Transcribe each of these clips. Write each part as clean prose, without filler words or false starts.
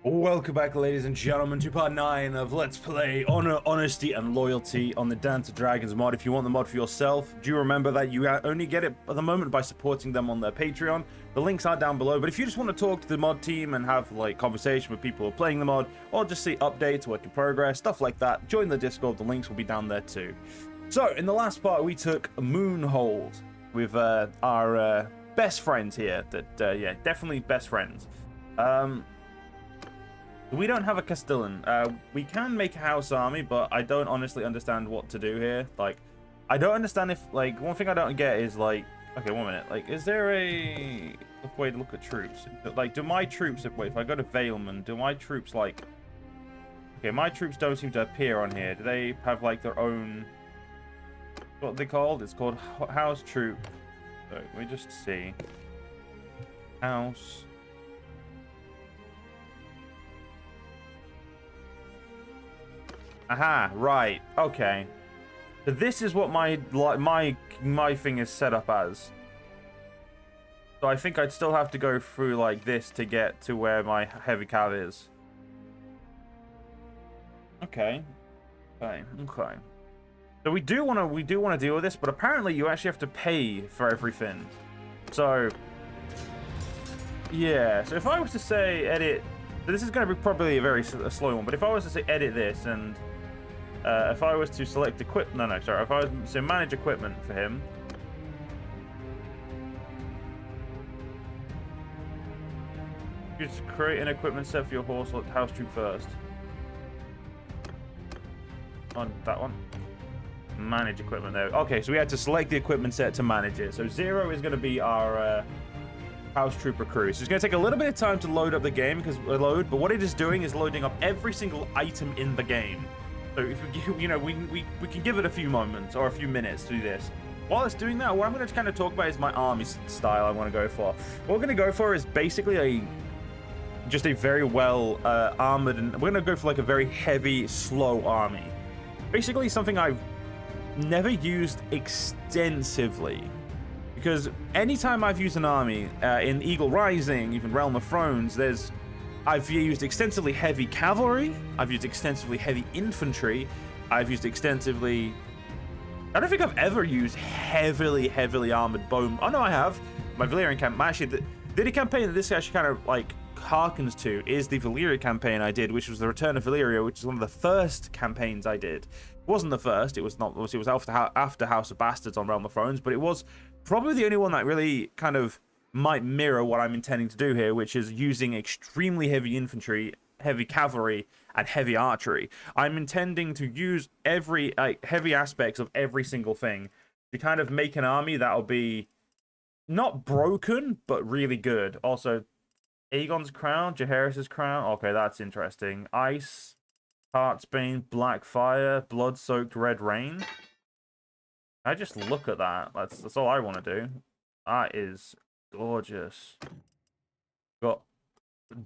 Welcome back, ladies and gentlemen, to part 9 of Let's Play Honor, Honesty, and Loyalty on the Dance of Dragons mod. If you want the mod for yourself, do remember that you only get it at the moment by supporting them on their Patreon. The links are down below, but if you just want to talk to the mod team and have like conversation with people who are playing the mod, or just see updates, work in progress, stuff like that, join the Discord. The links will be down there too. So, in the last part, we took Moonhold with our best friends here. Yeah, definitely best friends. We don't have a Castellan. We can make a house army, but I don't honestly understand what to do here. Like, I don't understand if, like, one thing I don't get is, like, okay, 1 minute. Like, is there a way to look at troops? Like, do my troops, wait, if I go to Valeman, do my troops, like, okay, my troops don't seem to appear on here. Do they have, like, their own, what are they called? It's called house troop. So, let me just see. House. Aha, right, okay. So this is what my thing is set up as. So I think I'd still have to go through like this to get to where my heavy cav is. Okay. Okay. So we do want to deal with this, but apparently you actually have to pay for everything. So yeah, so if I was to say edit, this is going to be probably a very slow one, but if I was to say edit this and if I was to select if I was to manage equipment for him. Just create an equipment set for your horse or house troop first. On that one. Manage equipment there. Okay, so we had to select the equipment set to manage it. So 0 is going to be our house trooper crew. So it's going to take a little bit of time to load up the game but what it is doing is loading up every single item in the game. So if we can give it a few moments or a few minutes to do this. While it's doing that, what I'm going to kind of talk about is my army style I want to go for. What we're going to go for is basically just a very well armored, and we're going to go for like a very heavy, slow army. Basically something I've never used extensively. Because anytime I've used an army, in Eagle Rising, even Realm of Thrones, I've used extensively heavy cavalry, I've used extensively heavy infantry, I've used extensively... I don't think I've ever used heavily armored bowmen. Oh no, I have. My Valyrian campaign, actually, the campaign that this actually kind of like harkens to is the Valyria campaign I did, which was the Return of Valyria, which is one of the first campaigns I did. It wasn't the first, it was not, it was after House of Bastards on Realm of Thrones, but it was probably the only one that really kind of might mirror what I'm intending to do here, which is using extremely heavy infantry, heavy cavalry, and heavy archery. I'm intending to use every heavy aspects of every single thing to kind of make an army that'll be not broken, but really good. Also, Aegon's crown, Jaehaerys' crown. Okay, that's interesting. Ice, Heartsbane, Black Fire, Blood-Soaked Red Rain. I just look at that. That's all I want to do. That is gorgeous. Got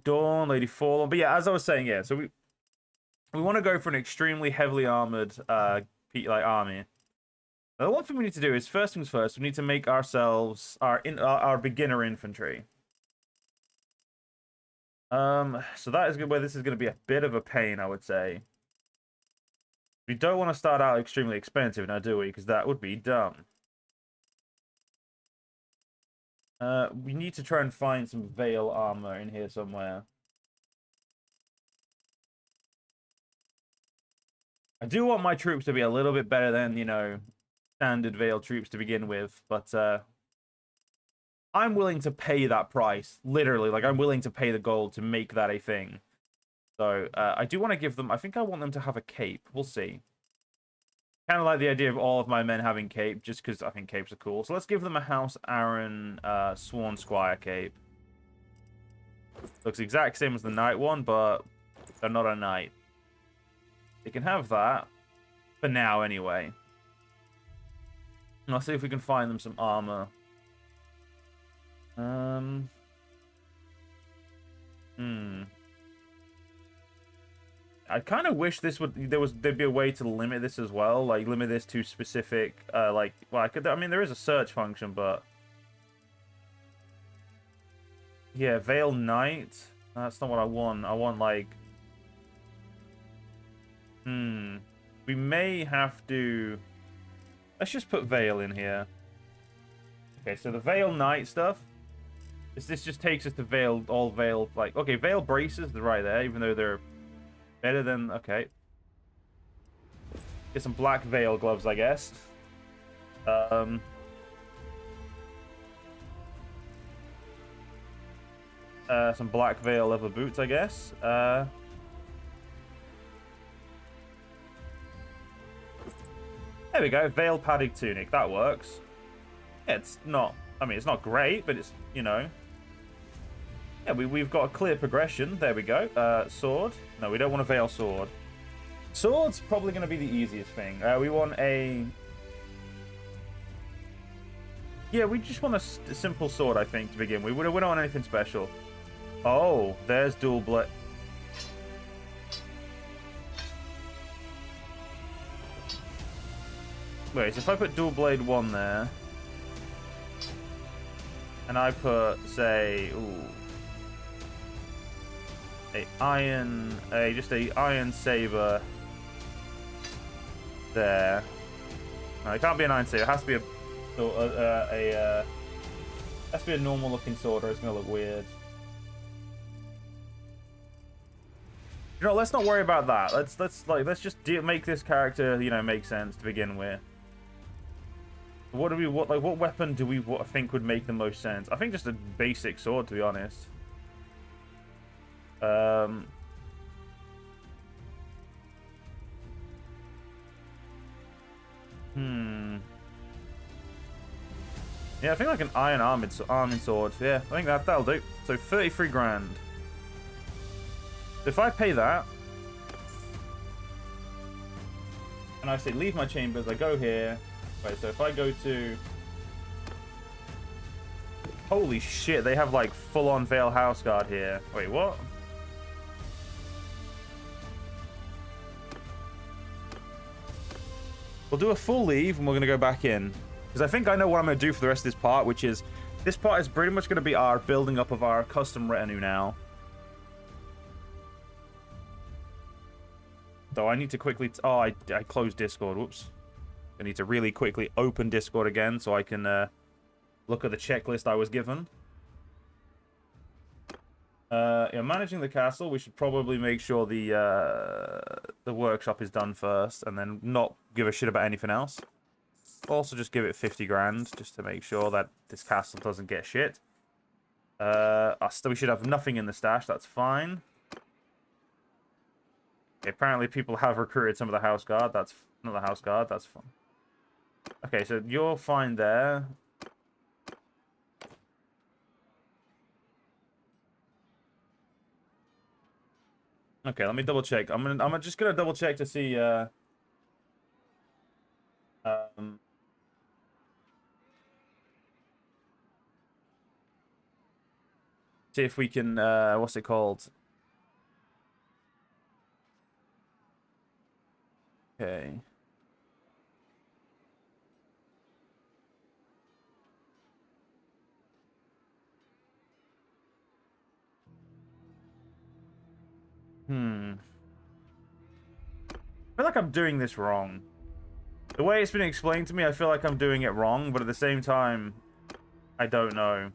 Dawn, Lady Fallen. But yeah, as I was saying, yeah, so we want to go for an extremely heavily armored army. Now, the one thing we need to do is, first things first, we need to make ourselves our beginner infantry. So that is where this is going to be a bit of a pain, I would say. We don't want to start out extremely expensive now, do we? Because that would be dumb. We need to try and find some Vale armor in here somewhere. I do want my troops to be a little bit better than, you know, standard Vale troops to begin with, but I'm willing to pay that price. Literally, like, I'm willing to pay the gold to make that a thing. So, I do want to give them... I think I want them to have a cape. We'll see. Kind of like the idea of all of my men having cape, just because I think capes are cool. So let's give them a House Aaron Sworn Squire cape. Looks the exact same as the knight one, but they're not a knight. They can have that. For now, anyway. And I'll see if we can find them some armor. I kind of wish there'd be a way to limit this as well, like limit this to specific, I mean, there is a search function, but yeah, Vale Knight. That's not what I want. I want, like... We may have to... Let's just put Vale in here. Okay, so the Vale Knight stuff. This just takes us to Vale, all Vale, like... Okay, Vale Braces, they're right there, even though they're better than... Okay. Get some black Vale gloves, I guess. Some black Vale leather boots, I guess. There we go, Vale padded tunic. That works. Yeah, it's not... I mean, it's not great, but it's, you know... Yeah, we've got a clear progression. There we go. Sword. No, we don't want a Vale sword. Sword's probably going to be the easiest thing. We want a... Yeah, we just want a simple sword, I think, to begin with. We don't want anything special. Oh, there's dual blade. Wait, so if I put dual blade 1 there, and I put, say, ooh, just a iron saber there. No, it can't be an iron saber. It has to be has to be a normal looking sword, or it's gonna look weird. You know, let's not worry about that. Let's just make this character, you know, make sense to begin with. What weapon do we think would make the most sense? I think just a basic sword, to be honest. Yeah, I think like an iron armored sword. Yeah, I think that'll do. So 33 grand. If I pay that, and I say leave my chambers, I go here. Wait, so if I go to... Holy shit, they have like full-on Vale Houseguard here. Wait, what? We'll do a full leave and we're going to go back in. Because I think I know what I'm going to do for the rest of this part, which is... This part is pretty much going to be our building up of our custom retinue now. Though I need to quickly... Oh, I closed Discord. Whoops. I need to really quickly open Discord again so I can look at the checklist I was given. Yeah, managing the castle, we should probably make sure the workshop is done first and then not give a shit about anything else. Also just give it 50 grand just to make sure that this castle doesn't get shit. We should have nothing in the stash, that's fine. Okay, apparently people have recruited some of the house guard. That's not the house guard. That's fine. Okay, so you're fine there. Okay, let me double check. I'm just gonna double check to see. See if we can. What's it called? Okay. I feel like I'm doing this wrong. The way it's been explained to me, I feel like I'm doing it wrong, but at the same time, I don't know.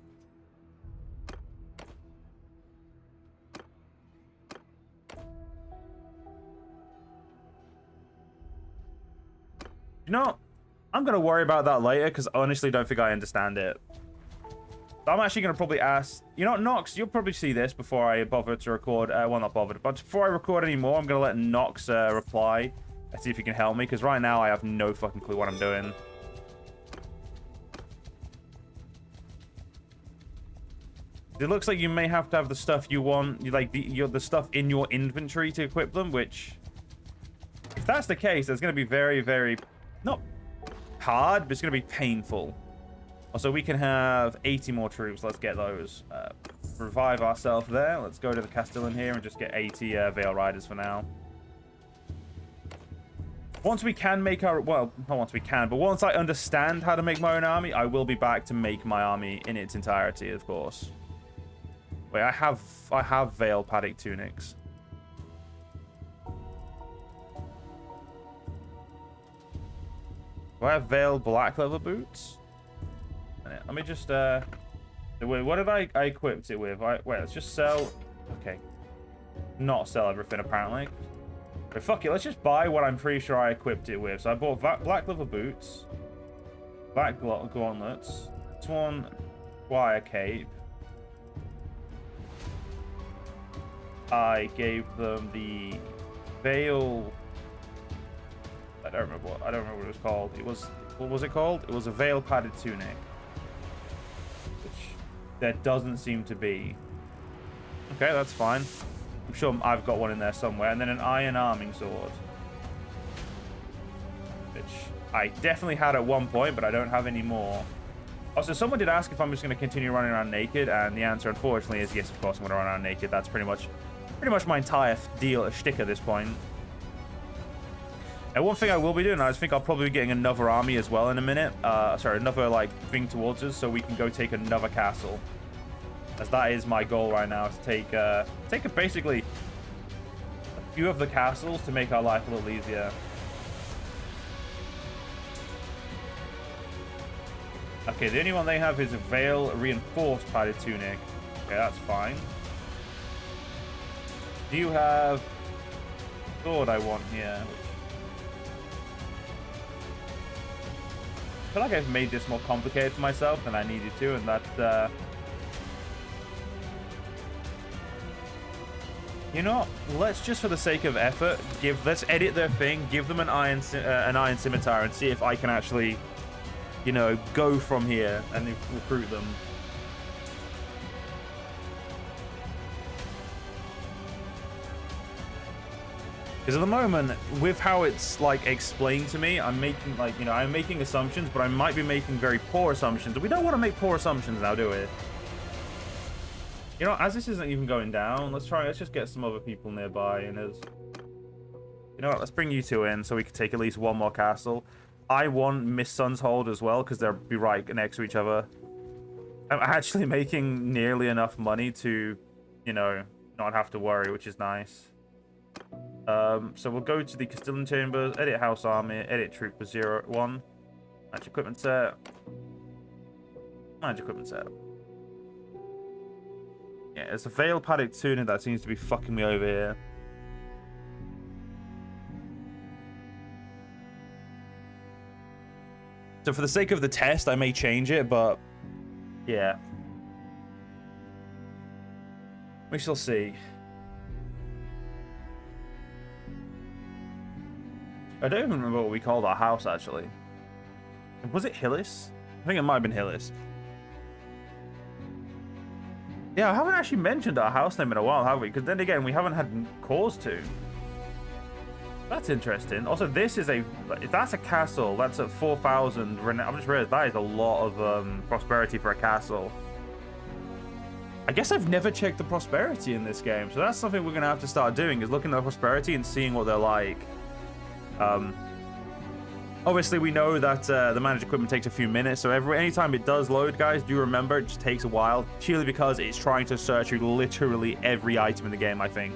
You know, I'm going to worry about that later, because I honestly don't think I understand it. I'm actually going to probably ask... You know what, Nox, you'll probably see this before I bother to record... well, not bothered, but before I record anymore, I'm going to let Nox reply and see if he can help me, because right now I have no fucking clue what I'm doing. It looks like you may have to have the stuff you want, like the stuff in your inventory to equip them, which... If that's the case, it's going to be very, very... Not hard, but it's going to be painful. Also, we can have 80 more troops. Let's get those. Revive ourselves there. Let's go to the Castellan here and just get 80 Vale Riders for now. Once we can make our... Well, not once we can, but once I understand how to make my own army, I will be back to make my army in its entirety, of course. Wait, I have Vale paddock tunics. Do I have Vale black leather boots? Let me just what did I equipped it with? Wait, let's just sell. Okay. Not sell everything apparently. But fuck it, let's just buy what I'm pretty sure I equipped it with. So I bought black leather boots, black gauntlets, sworn wire cape. I gave them the Vale. I don't remember what it was called. What was it called? It was a Vale padded tunic, which there doesn't seem to be. Okay, that's fine. I'm sure I've got one in there somewhere. And then an iron arming sword, which I definitely had at one point, but I don't have any more. Also, someone did ask if I'm just going to continue running around naked, and the answer, unfortunately, is yes. Of course, I'm going to run around naked. That's pretty much my entire shtick at this point. And one thing I will be doing, I think I'll probably be getting another army as well in a minute. Sorry, another like thing towards us, so we can go take another castle. As that is my goal right now, to take basically a few of the castles to make our life a little easier. Okay, the only one they have is a Vale reinforced padded tunic. Okay, that's fine. Do you have sword I want here? I feel like I've made this more complicated for myself than I needed to, and that you know, let's just for the sake of effort let's edit their thing, give them an iron scimitar, and see if I can actually, you know, go from here and recruit them. Because at the moment, with how it's like explained to me, I'm making like, you know, I'm making assumptions, but I might be making very poor assumptions. We don't want to make poor assumptions now, do we? You know, as this isn't even going down, let's just get some other people nearby. And you know what, let's bring you two in so we can take at least one more castle. I want Miss Sun's Hold as well, because they'll be right next to each other. I'm actually making nearly enough money to, you know, not have to worry, which is nice. So we'll go to the Castilian Chambers, edit House Army, edit Trooper 01, manage equipment set, manage equipment set. Yeah, it's a Vale paddock tunic that seems to be fucking me over here. So for the sake of the test, I may change it, but yeah. We shall see. I don't even remember what we called our house, actually. Was it Hillis? I think it might have been Hillis. Yeah, I haven't actually mentioned our house name in a while, have we? Because then again, we haven't had cause to. That's interesting. Also, this is if that's a castle, that's at 4,000. I've just realized that is a lot of prosperity for a castle. I guess I've never checked the prosperity in this game, so that's something we're going to have to start doing, is looking at the prosperity and seeing what they're like. Obviously, we know that the managed equipment takes a few minutes, so anytime it does load, guys, do remember it just takes a while, purely because it's trying to search through literally every item in the game, I think.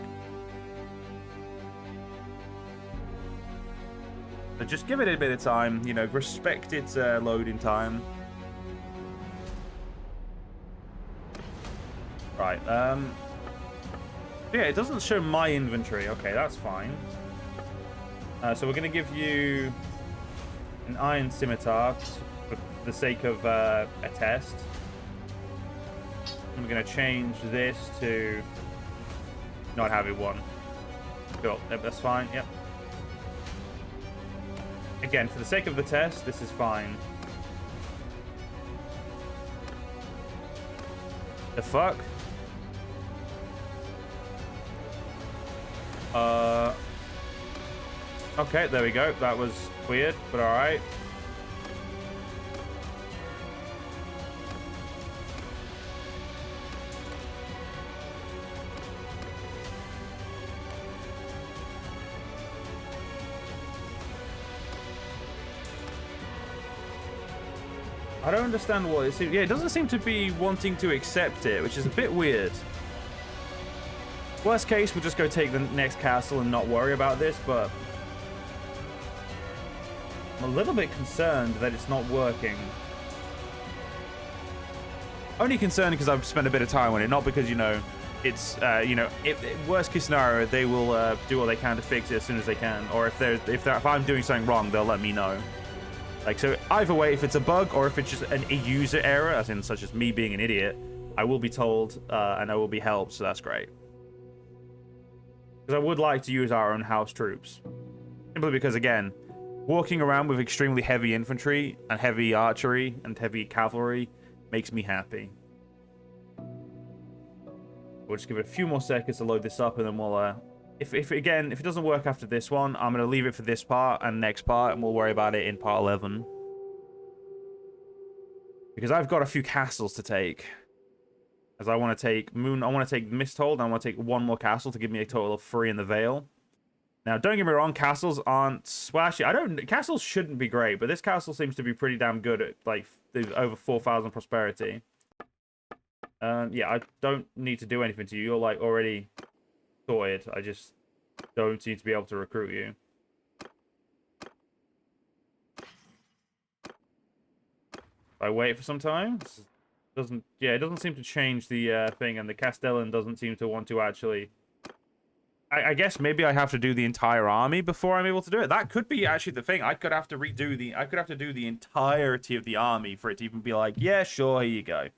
So just give it a bit of time, you know, respect its loading time. Right, yeah, it doesn't show my inventory. Okay, that's fine. So we're going to give you an iron scimitar for the sake of a test. I'm going to change this to not having one. Cool, yep, that's fine, yep. Again, for the sake of the test, this is fine. The fuck? Okay, there we go. That was weird, but alright. I don't understand what it seems. Yeah, it doesn't seem to be wanting to accept it, which is a bit weird. Worst case, we'll just go take the next castle and not worry about this, but I'm a little bit concerned that it's not working. Only concerned because I've spent a bit of time on it, not because, you know, it's, you know, worst case scenario, they will do what they can to fix it as soon as they can, or if I'm doing something wrong, they'll let me know. Like, so either way, if it's a bug or if it's just a user error, as in such as me being an idiot, I will be told and I will be helped, so that's great. Because I would like to use our own house troops. Simply because, again, walking around with extremely heavy infantry and heavy archery and heavy cavalry makes me happy. We'll just give it a few more seconds to load this up, and then we'll, if it doesn't work after this one, I'm going to leave it for this part and next part, and we'll worry about it in part 11. Because I've got a few castles to take. As I want to take Misthold, and I want to take one more castle to give me a total of 3 in the Vale. Now, don't get me wrong, castles aren't... Well, actually, castles shouldn't be great, but this castle seems to be pretty damn good at, like, over 4,000 prosperity. Yeah, I don't need to do anything to you. You're, like, already sorted. I just don't seem to be able to recruit you. I wait for some time. It doesn't seem to change the thing, and the Castellan doesn't seem to want to actually... I guess maybe I have to do the entire army before I'm able to do it. That could be actually the thing. I could have to do the entirety of the army for it to even be like, yeah, sure, here you go.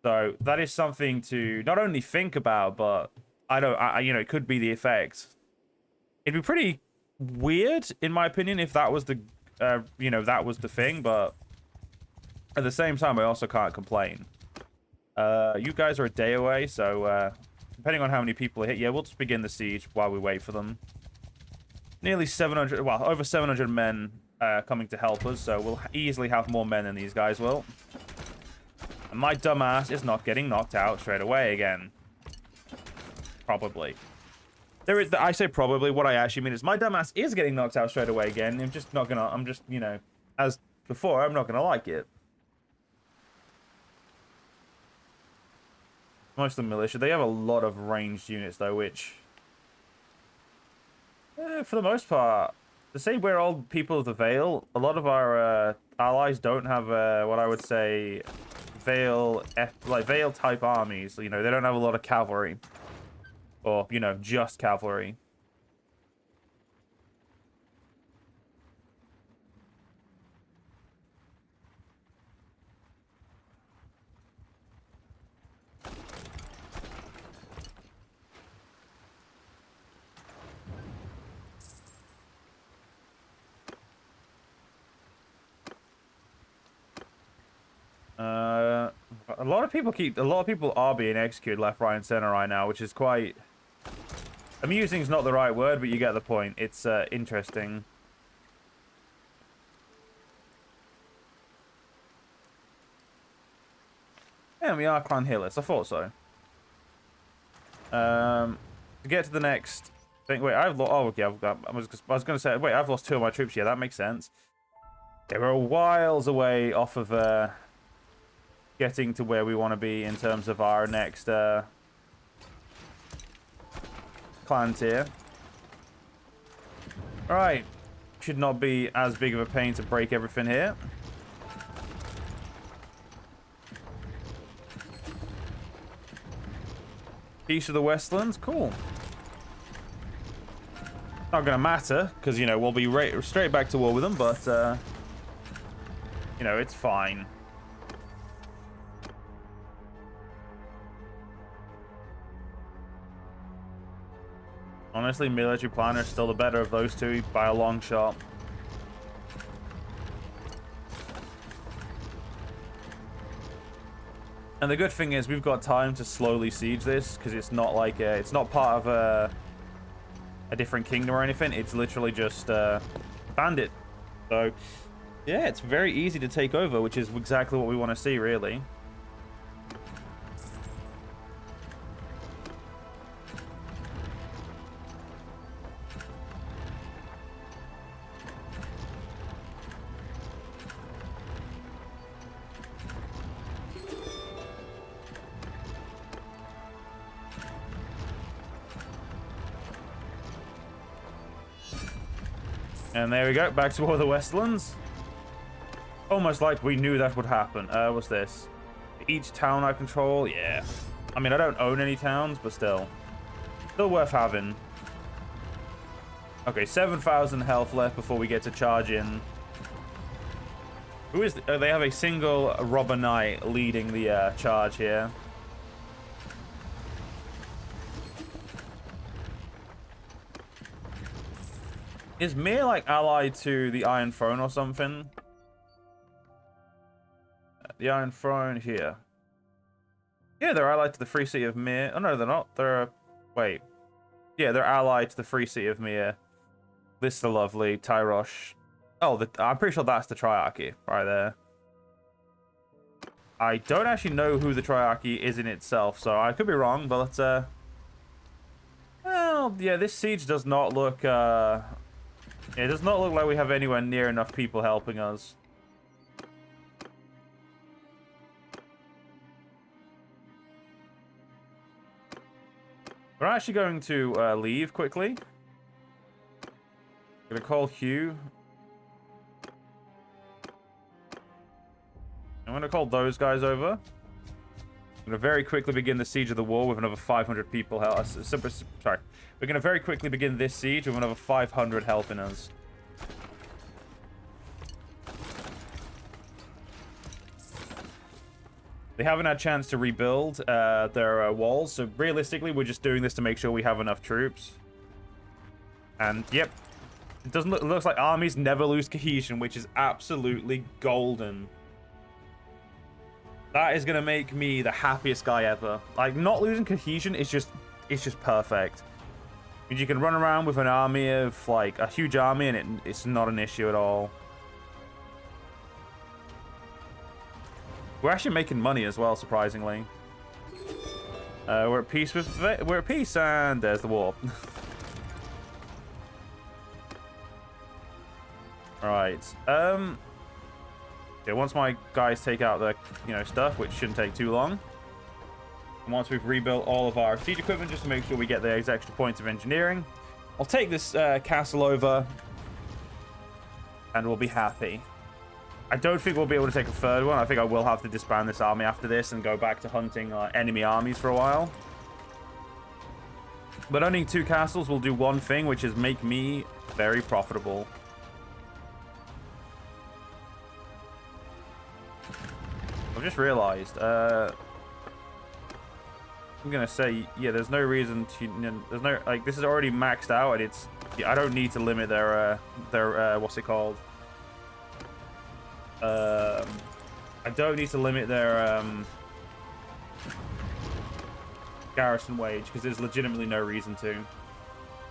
So that is something to not only think about, but you know, it could be the effect. It'd be pretty weird, in my opinion, if that was the, you know, that was the thing. But at the same time, I also can't complain. You guys are a day away, so depending on how many people hit, yeah, we'll just begin the siege while we wait for them. Nearly 700, well, over 700 men coming to help us, so we'll easily have more men than these guys will. And my dumbass is not getting knocked out straight away again. Probably. I say probably. What I actually mean is my dumbass is getting knocked out straight away again. I'm just, you know, as before, I'm not gonna like it. Most of the militia, they have a lot of ranged units though, which, for the most part, to say we're all people of the Vale, a lot of our allies don't have what I would say Vale type armies. You know, they don't have a lot of cavalry, or you know, just cavalry. A lot of people are being executed left, right, and center right now, which is quite amusing. Is not the right word, but you get the point. It's interesting. Yeah, we are Clan Hillis. I thought so. To get to the next thing. Wait, I've lost. Oh, okay. I was going to say. Wait, I've lost 2 of my troops. Yeah, that makes sense. Okay, we're miles away off of getting to where we want to be in terms of our next clan tier. Alright. Should not be as big of a pain to break everything here. Peace of the Westlands. Cool. Not going to matter, because, you know, we'll be straight back to war with them, but, you know, it's fine. Honestly, military planner is still the better of those two by a long shot. And the good thing is we've got time to slowly siege this, because it's not like it's not part of a different kingdom or anything. It's literally just bandit. So yeah, it's very easy to take over, which is exactly what we want to see, really. And there we go, back to all the Westlands. Almost like we knew that would happen. What's this? Each town I control, yeah. I mean, I don't own any towns, but still. Still worth having. Okay, 7,000 health left before we get to charge in. Who is... they have a single robber knight leading the charge here. Is Myr, like, allied to the Iron Throne or something? The Iron Throne here. Yeah, they're allied to the Free City of Myr. Oh, no, they're not. They're... wait. Yeah, they're allied to the Free City of Myr. This is the lovely Tyrosh. Oh, I'm pretty sure that's the Triarchy right there. I don't actually know who the Triarchy is in itself, so I could be wrong, but let's... well, yeah, this siege does not look... it does not look like we have anywhere near enough people helping us. We're actually going to leave quickly. Gonna call Hugh. I'm gonna call those guys over. I'm gonna very quickly begin the siege of the wall with another 500 people. Sorry. We're gonna very quickly begin this siege with another 500 helping us. They haven't had a chance to rebuild their walls, so realistically, we're just doing this to make sure we have enough troops. And yep, it doesn't look. It looks like armies never lose cohesion, which is absolutely golden. That is gonna make me the happiest guy ever. Like, not losing cohesion is just, it's just perfect. I mean, you can run around with an army of like a huge army, and it's not an issue at all. We're actually making money as well, surprisingly. We're at peace with... we're at peace, and there's the war. Alright. Okay, once my guys take out the, stuff, which shouldn't take too long. And once we've rebuilt all of our siege equipment, just to make sure we get the extra points of engineering, I'll take this castle over, and we'll be happy. I don't think we'll be able to take a third one. I think I will have to disband this army after this and go back to hunting enemy armies for a while. But owning 2 castles will do one thing, which is make me very profitable. I've just realized. I'm gonna say, yeah, there's no reason to. There's no, like, this is already maxed out, and it's. I don't need to limit their what's it called? I don't need to limit their garrison wage, because there's legitimately no reason to.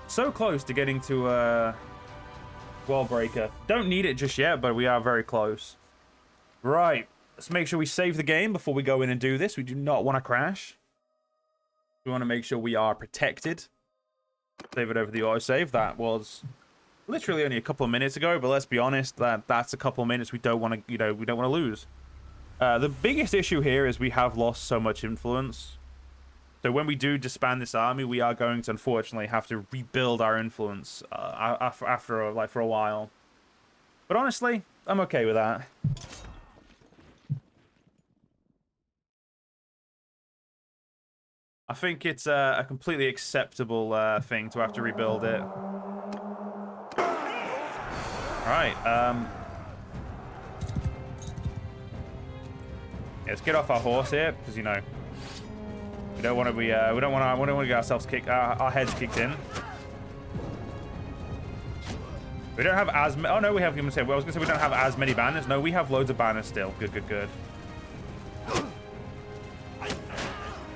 So close to getting to wall breaker. Don't need it just yet, but we are very close. Right, let's make sure we save the game before we go in and do this. We do not want to crash. We want to make sure we are protected. Save it over the autosave. That was literally only a couple of minutes ago, but let's be honest, that's a couple of minutes we don't want to, we don't want to lose. The biggest issue here is we have lost so much influence. So when we do disband this army, we are going to unfortunately have to rebuild our influence after for a while. But honestly, I'm okay with that. I think it's a completely acceptable thing to have to rebuild it. Alright, let's get off our horse here, because, we don't want to be, we don't want to get ourselves kicked, our heads kicked in. We don't have as many, oh no, we have, I was going to say we don't have as many banners. No, we have loads of banners still. Good, good, good.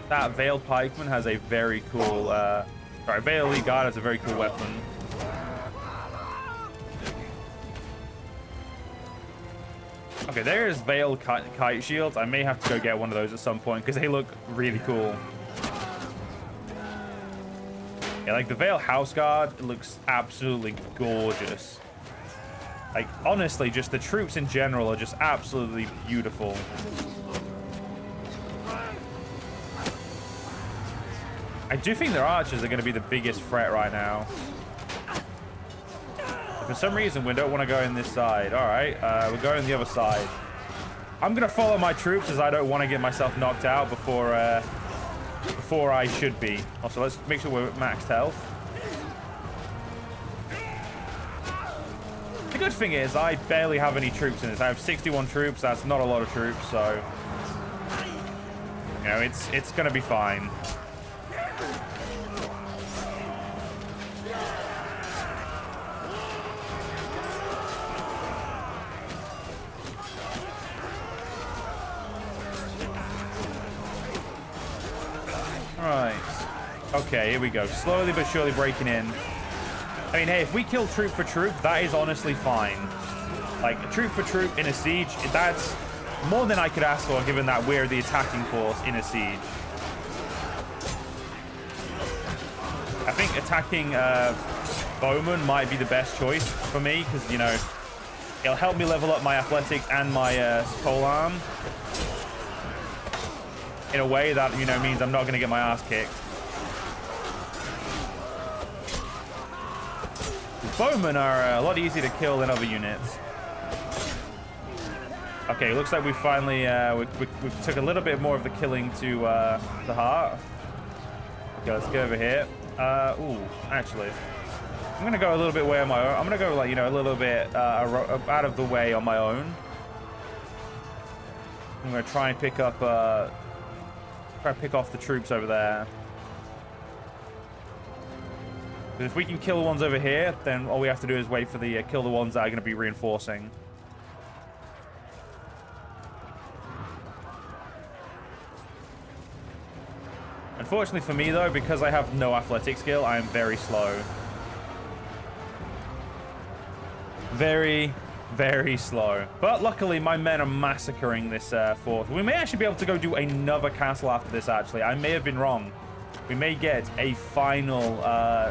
That Vale Pikeman has a very cool, sorry, Vale Elite Guard has a very cool weapon. Okay, there's Vale kite shields. I may have to go get one of those at some point because they look really cool. Yeah, like the Vale House Guard looks absolutely gorgeous. Like, honestly, just the troops in general are just absolutely beautiful. I do think their archers are going to be the biggest threat right now. For some reason, we don't want to go in this side. All right, we're going the other side. I'm going to follow my troops as I don't want to get myself knocked out before I should be. Also, let's make sure we're at maxed health. The good thing is I barely have any troops in this. I have 61 troops. That's not a lot of troops, so you know, it's going to be fine. Right. Okay, here we go. Slowly but surely breaking in. I mean, hey, if we kill troop for troop, that is honestly fine. Like, troop for troop in a siege, that's more than I could ask for, given that we're the attacking force in a siege. I think attacking bowman might be the best choice for me, because, you know, it'll help me level up my athletics and my polearm in a way that, you know, means I'm not going to get my ass kicked. Bowmen are a lot easier to kill than other units. Okay, looks like we finally we took a little bit more of the killing to the heart. Okay, let's go over here. Ooh, actually, I'm gonna go a little bit way on my own. I'm gonna go, like, you know, a little bit out of the way on my own. I'm gonna try and pick up off the troops over there. If we can kill the ones over here, then all we have to do is wait for the kill the ones that are going to be reinforcing. Unfortunately for me, though, because I have no athletic skill, I am very slow. Very, very slow. But luckily, my men are massacring this fort. We may actually be able to go do another castle after this, actually. I may have been wrong. We may get a final,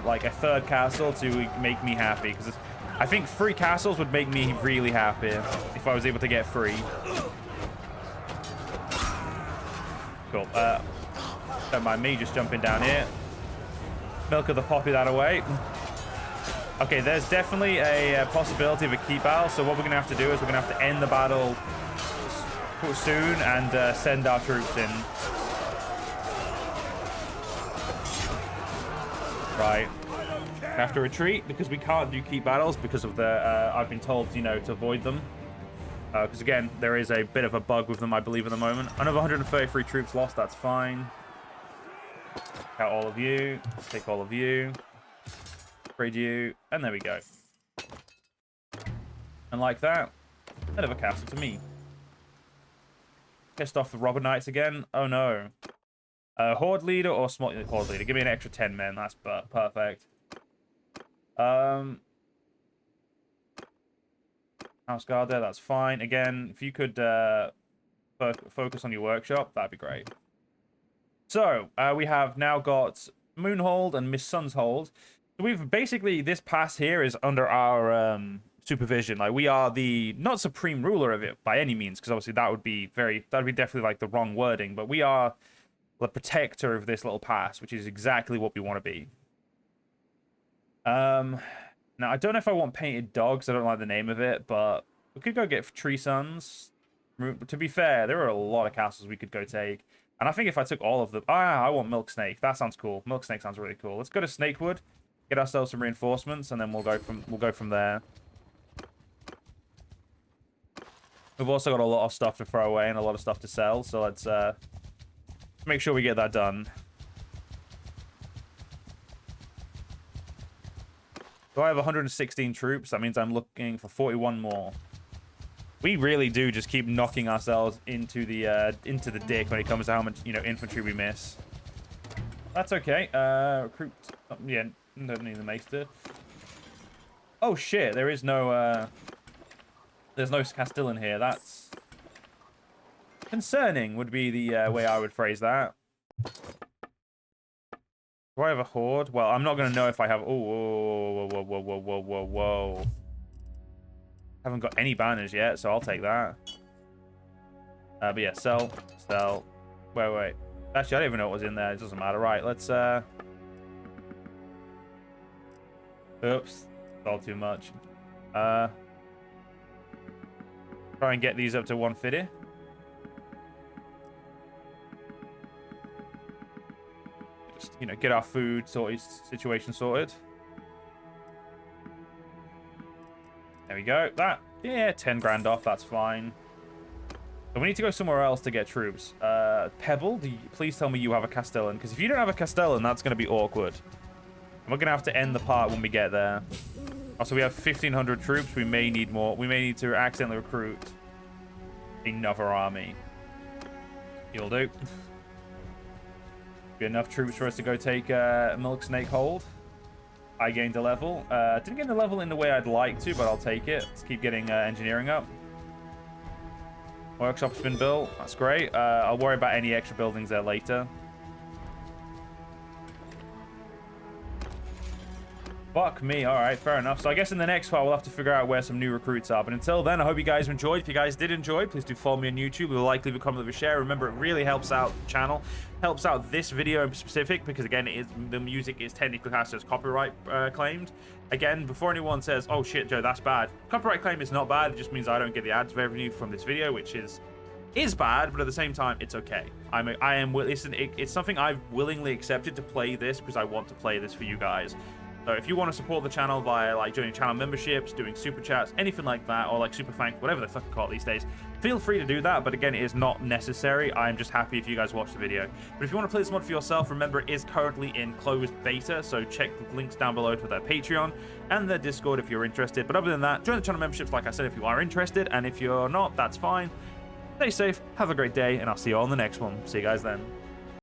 like a third castle to make me happy. Because I think 3 castles would make me really happy if I was able to get 3. Cool. Don't mind me just jumping down here. Milk of the poppy that away. Okay, there's definitely a possibility of a keep battle. So what we're going to have to do is we're going to have to end the battle soon and send our troops in. Right. We have to retreat because we can't do keep battles because of the, I've been told, you know, to avoid them. Because again, there is a bit of a bug with them, I believe, at the moment. Another 133 troops lost, that's fine. Count all of you. Take all of you. Upgrade you. And there we go. And like that, another castle to me. Pissed off the robber knights again. Oh no. Horde leader or small horde leader? Give me an extra 10 men. That's perfect. House guard there. That's fine. Again, if you could focus on your workshop, that'd be great. So we have now got Moonhold and Miss Sun'shold. So we've basically, this pass here is under our supervision. Like, we are the not supreme ruler of it by any means, because obviously that would be definitely like the wrong wording. But we are the protector of this little pass, which is exactly what we want to be. Now, I don't know if I want painted dogs. I don't like the name of it, but we could go get Tree Sons. To be fair, there are a lot of castles we could go take. And I think if I took all of them... I want Milk Snake. That sounds cool. Milk Snake sounds really cool. Let's go to Snakewood, get ourselves some reinforcements, and then we'll go from there. We've also got a lot of stuff to throw away and a lot of stuff to sell, so let's make sure we get that done. So I have 116 troops. That means I'm looking for 41 more. We really do just keep knocking ourselves into the dick when it comes to how much, you know, infantry we miss. That's okay. Recruit. Oh, yeah, don't need the maester. Oh shit! There is no. There's no Castillan here. That's concerning. Would be the way I would phrase that. Do I have a horde? Well, I'm not going to know if I have... Oh, whoa. Haven't got any banners yet, so I'll take that. But yeah, sell. Wait. Actually, I don't even know what was in there. It doesn't matter. Right, let's... Oops. Sold too much. Try and get these up to 150. Just, you know, get our food situation sorted. There we go. That, yeah, 10 grand off. That's fine. So we need to go somewhere else to get troops. Pebble, please tell me you have a Castellan, because if you don't have a Castellan, that's going to be awkward. And we're going to have to end the part when we get there. Also, we have 1,500 troops. We may need more. We may need to accidentally recruit another army. You'll do. Be enough troops for us to go take Milk Snake Hold. I gained a level. Didn't get the level in the way I'd like to, but I'll take it. Let's keep getting engineering up. Workshop's been built. That's great. I'll worry about any extra buildings there later. Fuck me. All right, fair enough. So I guess in the next part, we'll have to figure out where some new recruits are. But until then, I hope you guys enjoyed. If you guys did enjoy, please do follow me on YouTube. Leave a like, leave a comment, leave a share. Remember, it really helps out the channel. Helps out this video in specific because, again, the music is technically classed as copyright claimed. Again, before anyone says, oh, shit, Joe, that's bad. Copyright claim is not bad. It just means I don't get the ads revenue from this video, which is bad, but at the same time, it's okay. It's something I've willingly accepted to play this because I want to play this for you guys. So if you want to support the channel via like joining channel memberships, doing super chats, anything like that, or like super thanks, whatever the fuck you call it these days, feel free to do that. But again, it is not necessary. I'm just happy if you guys watch the video. But if you want to play this mod for yourself, remember it is currently in closed beta. So check the links down below to their Patreon and their Discord if you're interested. But other than that, join the channel memberships, like I said, if you are interested. And if you're not, that's fine. Stay safe, have a great day, and I'll see you all in the next one. See you guys then.